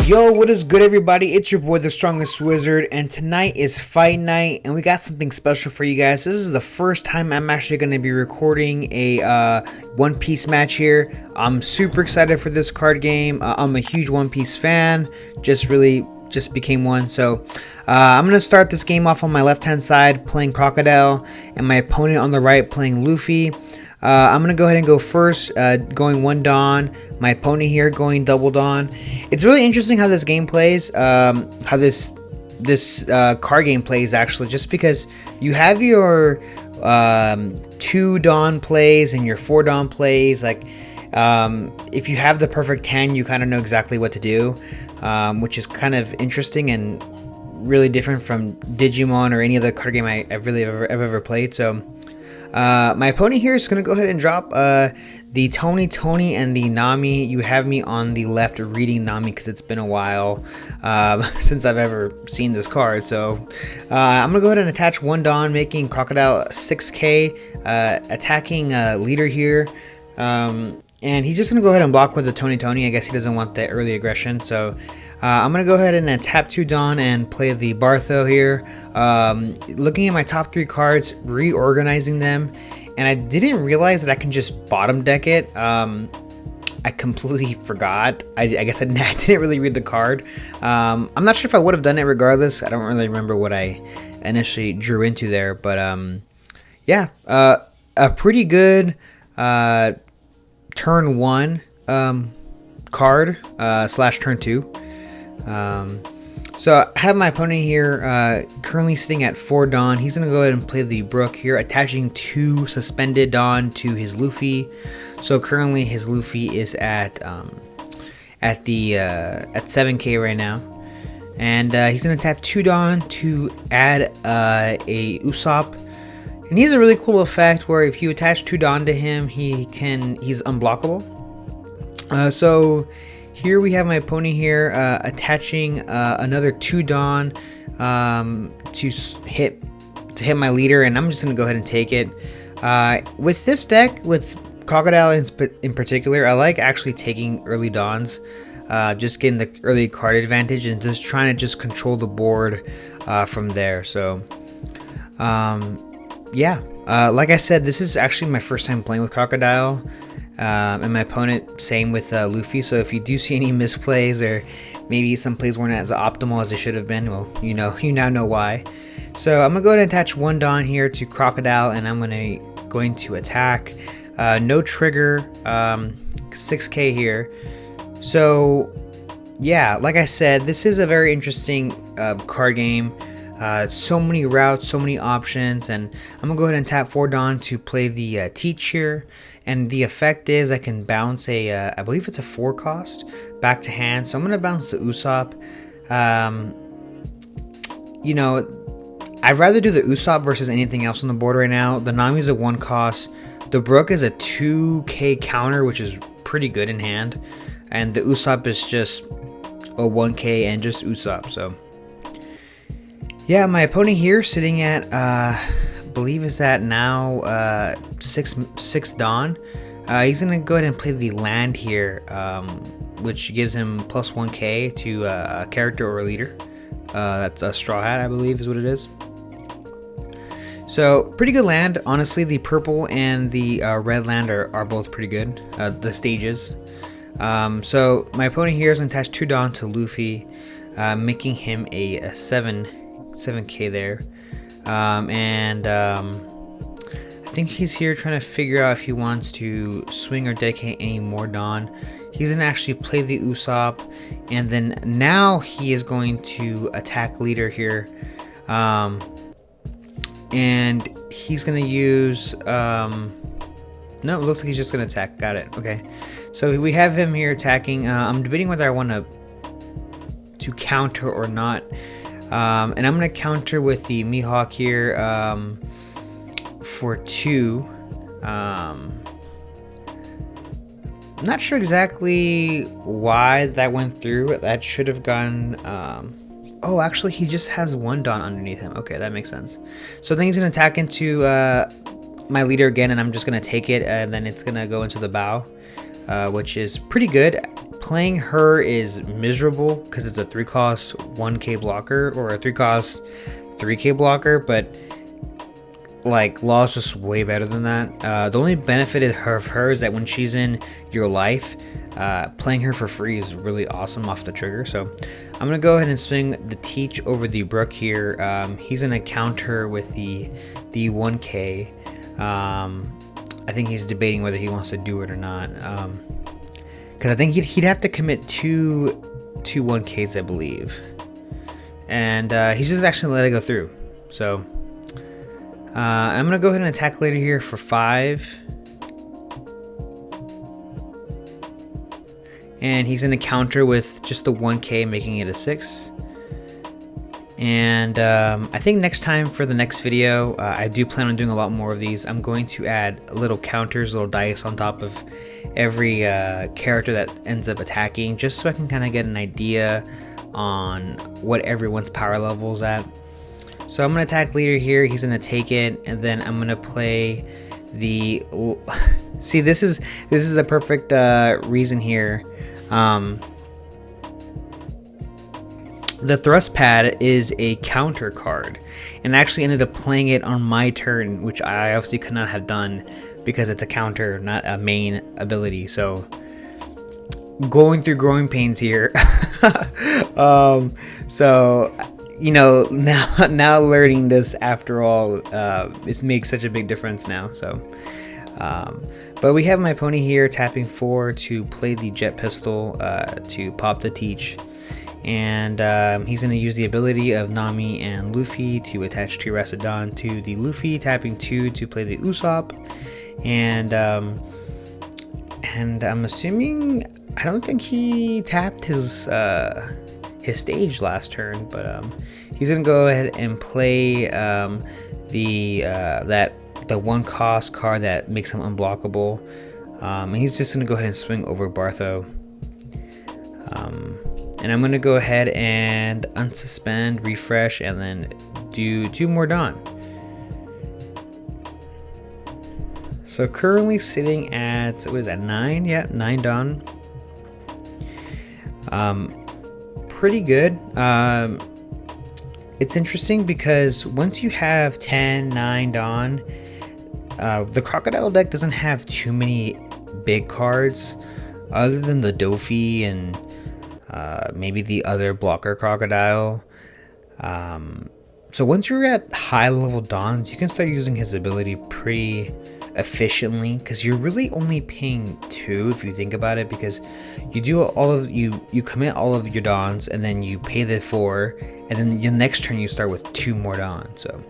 Yo, what is good, everybody? It's your boy, the strongest wizard, and tonight is fight night, and we got something special for you guys. This is the first time I'm actually going to be recording a One Piece match here. I'm super excited for this card game. I'm a huge One Piece fan. Just became one. So I'm going to start this game off on my left-hand side playing Crocodile, and my opponent on the right playing Luffy. I'm going to go ahead and go first, going one Dawn. My opponent here going double Dawn. It's really interesting how this game plays, how this card game plays actually, just because you have your 2 Dawn plays and your 4 Dawn plays. Like, if you have the perfect 10, you kind of know exactly what to do, which is kind of interesting and really different from Digimon or any other card game I've ever played. So my opponent here is going to go ahead and drop the Tony and the Nami. You have me on the left reading Nami because it's been a while since I've ever seen this card. So I'm going to go ahead and attach one Dawn, making Crocodile 6k, attacking leader here. And he's just going to go ahead and block with the Tony. I guess he doesn't want the early aggression. So I'm going to go ahead and tap 2 Dawn and play the Bartho here. Looking at my top 3 cards, reorganizing them, and I didn't realize that I can just bottom deck it. I completely forgot. I guess I didn't really read the card. I'm not sure if I would have done it regardless. I don't really remember what I initially drew into there, but yeah, a pretty good turn 1 card slash turn 2. So I have my opponent here currently sitting at 4 Dawn. He's going to go ahead and play the Brook here, attaching 2 suspended Dawn to his Luffy. So currently his Luffy is at 7k right now. And he's going to tap 2 Dawn to add a Usopp. And he has a really cool effect where if you attach 2 Dawn to him, he's unblockable. So here we have my opponent here attaching another 2 Dawn to hit my leader, and I'm just gonna go ahead and take it. With this deck, with Crocodile in particular, I like actually taking early Dawns, just getting the early card advantage and just trying to just control the board from there. So yeah, like I said, this is actually my first time playing with Crocodile. And my opponent, same with Luffy. So if you do see any misplays or maybe some plays weren't as optimal as they should have been, well, you now know why. So I'm gonna go ahead and attach 1 Dawn here to Crocodile, and I'm going to attack. No trigger, 6k here. So yeah, like I said, this is a very interesting card game. So many routes, so many options, and I'm gonna go ahead and tap 4 Dawn to play the Teach here. And the effect is I can bounce I believe it's a 4 cost back to hand. So I'm going to bounce the Usopp. You know, I'd rather do the Usopp versus anything else on the board right now. The Nami's a 1 cost. The Brook is a 2k counter, which is pretty good in hand. And the Usopp is just a 1k and just Usopp. So yeah, my opponent here sitting at believe is that now 6 Dawn. He's gonna go ahead and play the land here, which gives him plus 1k to a character or a leader. That's a Straw Hat, I believe is what it is. So pretty good land. Honestly, the purple and the red land are both pretty good, the stages. So my opponent here is gonna attach 2 Dawn to Luffy, making him a 7k there. I think he's here trying to figure out if he wants to swing or dedicate any more Dawn. He's gonna actually play the Usopp, and then now he is going to attack leader here, and he's gonna use no, it looks like he's just gonna attack. Got it. Okay, so we have him here attacking. I'm debating whether I want to counter or not. And I'm going to counter with the Mihawk here for 2. Not sure exactly why that went through. That should have gone... oh, actually, he just has 1 Dawn underneath him. Okay, that makes sense. So then he's going to attack into my leader again, and I'm just going to take it, and then it's going to go into the bow, which is pretty good. playing her is miserable because it's a 3-cost 1k blocker or a 3-cost 3k blocker, but like Law is just way better than that. The only benefit of her is that when she's in your life, playing her for free is really awesome off the trigger. So I'm gonna go ahead and swing the Teach over the Brook here. He's gonna counter with the 1k. I think he's debating whether he wants to do it or not, because I think he'd have to commit two 1ks, I believe, and he's just actually let it go through. So I'm gonna go ahead and attack later here for 5, and he's gonna counter with just the 1k, making it a 6. And I think next time for the next video, I do plan on doing a lot more of these. I'm going to add little counters, little dice on top of every character that ends up attacking, just so I can kind of get an idea on what everyone's power level is at. So I'm going to attack leader here. He's going to take it, and then I'm going to play the... See, this is a perfect reason here. The thrust pad is a counter card, and I actually ended up playing it on my turn, which I obviously could not have done because it's a counter, not a main ability. So going through growing pains here. So you know, now learning this after all, it makes such a big difference now. So but we have my pony here tapping 4 to play the jet pistol to pop the Teach. And he's going to use the ability of Nami and Luffy to attach Rassadon to the Luffy, tapping 2 to play the Usopp. And I'm assuming, I don't think he tapped his stage last turn, but he's going to go ahead and play the 1-cost card that makes him unblockable. And he's just going to go ahead and swing over Bartho. And I'm going to go ahead and unsuspend, refresh, and then do 2 more Dawn. So currently sitting at, what is that, 9? Yeah, 9 Dawn. Pretty good. It's interesting because once you have 10, 9 Dawn, the Crocodile deck doesn't have too many big cards other than the Dofi and maybe the other blocker Crocodile. So once you're at high level Dawns, you can start using his ability pretty efficiently, because you're really only paying 2 if you think about it, because you do all of you commit all of your Dawns, and then you pay the 4, and then your next turn you start with 2 more Dawns. So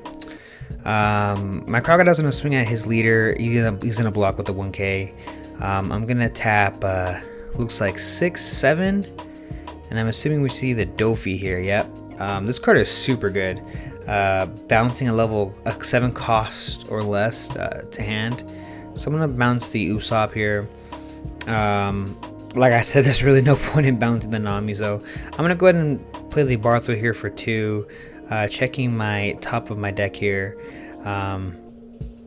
my Crocodile's gonna swing at his leader. He's gonna block with the 1k. I'm gonna tap looks like 6, 7. And I'm assuming we see the Dofi here. Yep. This card is super good. Bouncing a level 7 cost or less to hand. So I'm gonna bounce the Usopp here. Like I said, there's really no point in bouncing the Nami, so I'm gonna go ahead and play the Bartho here for 2. Checking my top of my deck here.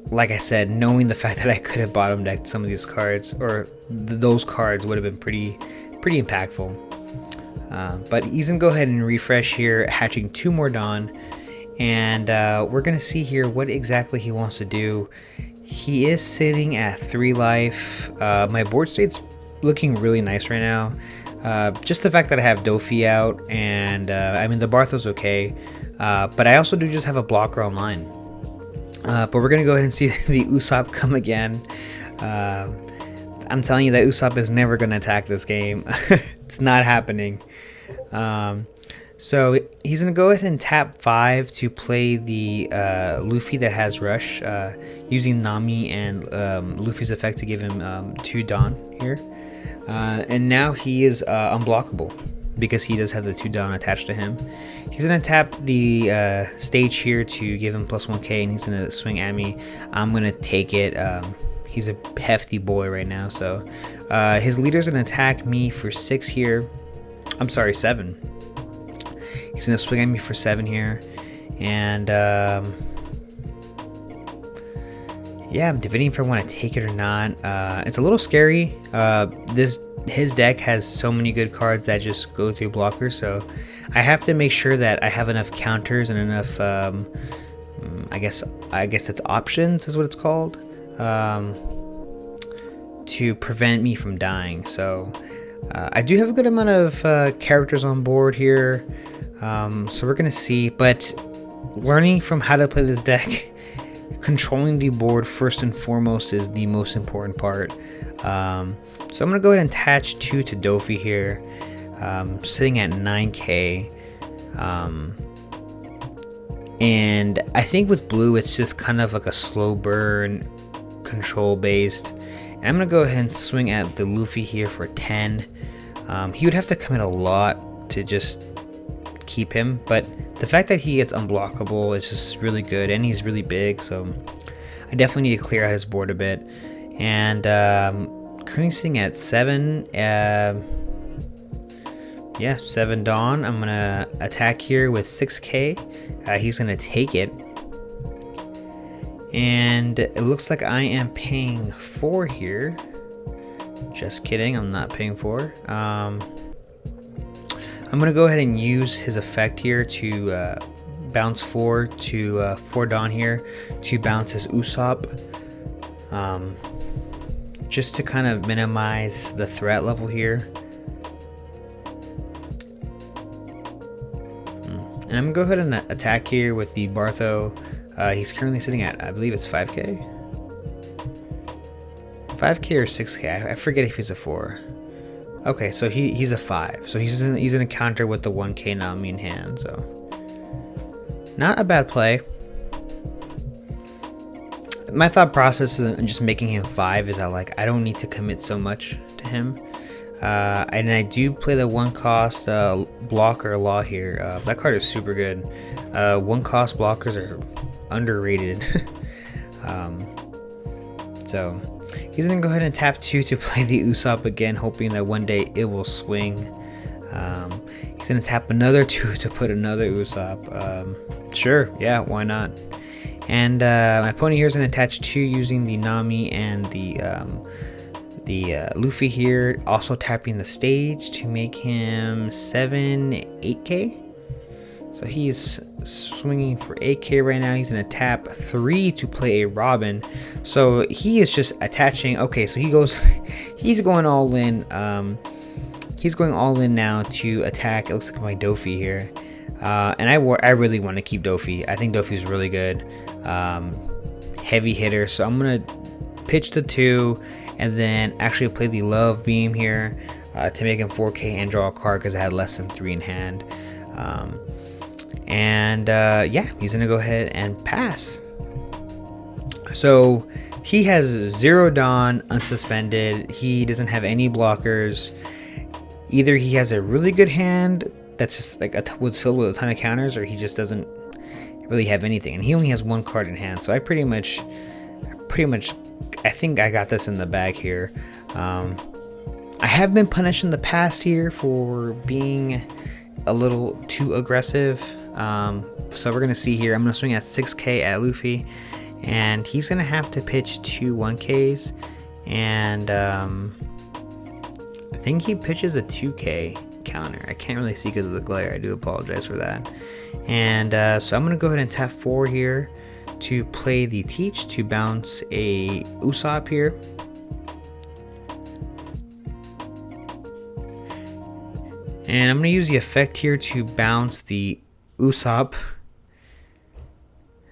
Like I said, knowing the fact that I could have bottom decked some of these cards, or those cards would have been pretty impactful. But he's gonna go ahead and refresh here, hatching 2 more Dawn, and we're gonna see here what exactly he wants to do. He is sitting at 3 life. My board state's looking really nice right now. Just the fact that I have Dofi out, and I mean the Bartho's okay, but I also do just have a blocker online. But we're gonna go ahead and see the Usopp come again. I'm telling you that Usopp is never gonna attack this game. It's not happening. So he's gonna go ahead and tap 5 to play the Luffy that has Rush, using Nami and Luffy's effect to give him 2 Dawn here. And now he is unblockable because he does have the 2 Dawn attached to him. He's gonna tap the stage here to give him plus 1k, and he's gonna swing at me. I'm gonna take it. He's a hefty boy right now, so his leader's gonna attack me for 6 here. I'm sorry, 7. He's gonna swing at me for 7 here, and yeah, I'm debating if I want to take it or not. It's a little scary. This his deck has so many good cards that just go through blockers, so I have to make sure that I have enough counters and enough I guess that's options is what it's called, to prevent me from dying. So I do have a good amount of characters on board here, so we're gonna see. But learning from how to play this deck, controlling the board first and foremost is the most important part. So I'm gonna go ahead and attach 2 to Dofi here, sitting at 9k. And I think with blue it's just kind of like a slow burn, control based. And I'm gonna go ahead and swing at the Luffy here for 10. He would have to commit a lot to just keep him, but the fact that he gets unblockable is just really good, and he's really big, so I definitely need to clear out his board a bit. And currently sitting at 7. Yeah, 7 Dawn. I'm gonna attack here with 6k. He's gonna take it, and it looks like I am paying 4 here. Just kidding, I'm not paying 4. I'm gonna go ahead and use his effect here to bounce 4 to 4 Dawn here to bounce his Usopp, just to kind of minimize the threat level here. And I'm gonna go ahead and attack here with the Bartho. He's currently sitting at, I believe it's 5k? 5k or 6k, I forget if he's a 4. Okay, so he's a 5. So he's in a counter with the 1k Nami in hand, so not a bad play. My thought process in just making him 5 is that, like, I don't need to commit so much to him. And I do play the 1 cost blocker Law here. That card is super good. 1 cost blockers are underrated. So he's gonna go ahead and tap 2 to play the Usopp again, hoping that one day it will swing. He's gonna tap another 2 to put another Usopp. Sure, yeah, why not? And my opponent here is gonna attach 2 using the Nami and the Luffy here, also tapping the stage to make him 8k. So he's swinging for 8k right now. He's gonna tap 3 to play a Robin. So he is just attaching. Okay, so he's going all in. He's going all in now to attack. It looks like my Dofi here, and I really want to keep Dofi. I think Dofi's really good, heavy hitter. So I'm gonna pitch the 2. And then actually play the Love Beam here to make him 4k and draw a card because I had less than 3 in hand. Yeah, he's gonna go ahead and pass. So he has 0 Dawn unsuspended. He doesn't have any blockers. Either he has a really good hand that's just like was filled with a ton of counters, or he just doesn't really have anything. And he only has 1 card in hand. So I pretty much. I think I got this in the bag here. I have been punished in the past here for being a little too aggressive. So we're going to see here. I'm going to swing at 6k at Luffy. And he's going to have to pitch 2 1ks. And I think he pitches a 2k counter. I can't really see because of the glare. I do apologize for that. And so I'm going to go ahead and tap 4 here to play the Teach to bounce a Usopp here. And I'm going to use the effect here to bounce the Usopp.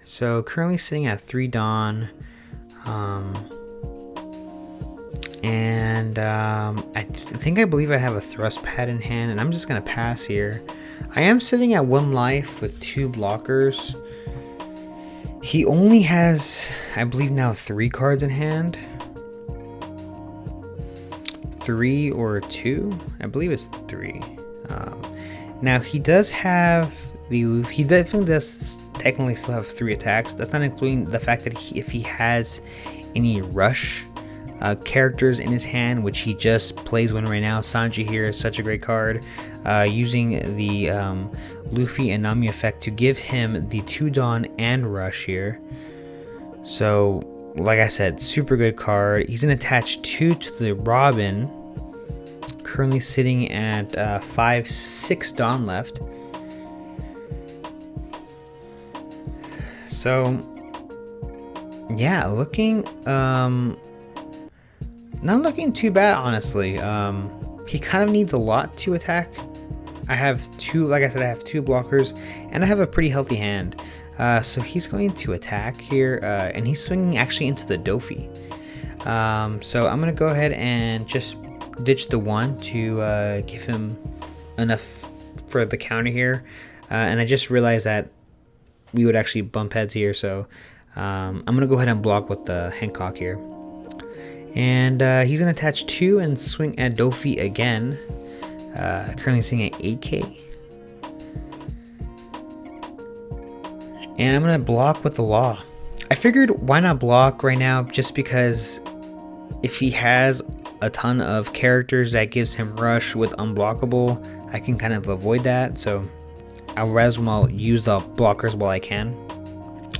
So currently sitting at 3 Dawn. I believe I have a thrust pad in hand, and I'm just going to pass here. I am sitting at 1 life with 2 blockers. He only has, I believe now, 3 cards in hand. 3 or 2? I believe it's 3. Now he does have the Luffy. He definitely does technically still have 3 attacks. That's not including the fact that if he has any rush characters in his hand, which he just plays one right now. Sanji here is such a great card. Using the Luffy and Nami effect to give him the 2 Dawn and Rush here. So, like I said, super good card. He's going to attach 2 to the Robin. currently sitting at 5-6 Dawn left. So yeah, looking not looking too bad, honestly. He kind of needs a lot to attack. I have two, like I said, I have two blockers, and I have a pretty healthy hand. So he's going to attack here, and he's swinging actually into the Luffy. So I'm gonna go ahead and just ditch the one to give him enough for the counter here. And I just realized that we would actually bump heads here, so I'm gonna go ahead and block with the Hancock here. And he's gonna attach 2 and swing at Luffy again. Currently sitting at 8k. And I'm gonna block with the law. I figured why not block right now, just because if he has a ton of characters that gives him rush with unblockable, I can kind of avoid that. So I'll as well use the blockers while I can.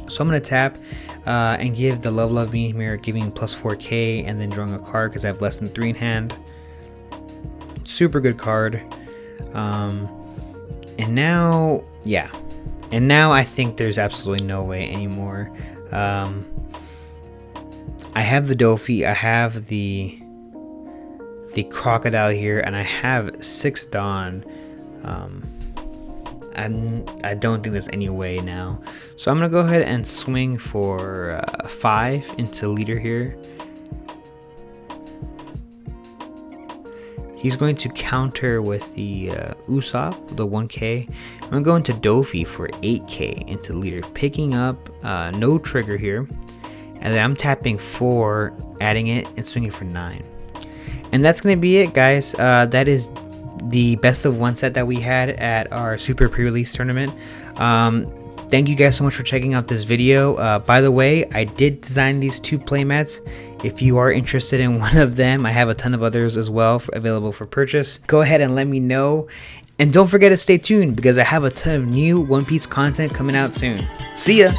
So I'm gonna tap and give the level of beam here, giving plus 4k, and then drawing a card because I have less than 3 in hand. Super good card. And now, yeah. And now I think there's absolutely no way anymore. I have the Luffy, I have the Crocodile here, and I have 6 Dawn. And I don't think there's any way now. So I'm gonna go ahead and swing for 5 into leader here. He's going to counter with the Usopp, the 1k. I'm gonna go into Luffy for 8k into leader, picking up no trigger here, and then I'm tapping 4, adding it, and swinging for 9. And that's gonna be it, guys. That is the best of 1 set that we had at our super pre-release tournament. Thank you guys so much for checking out this video. By the way, I did design these 2 playmats. If you are interested in one of them, I have a ton of others as well available for purchase. Go ahead and let me know. And don't forget to stay tuned because I have a ton of new One Piece content coming out soon. See ya!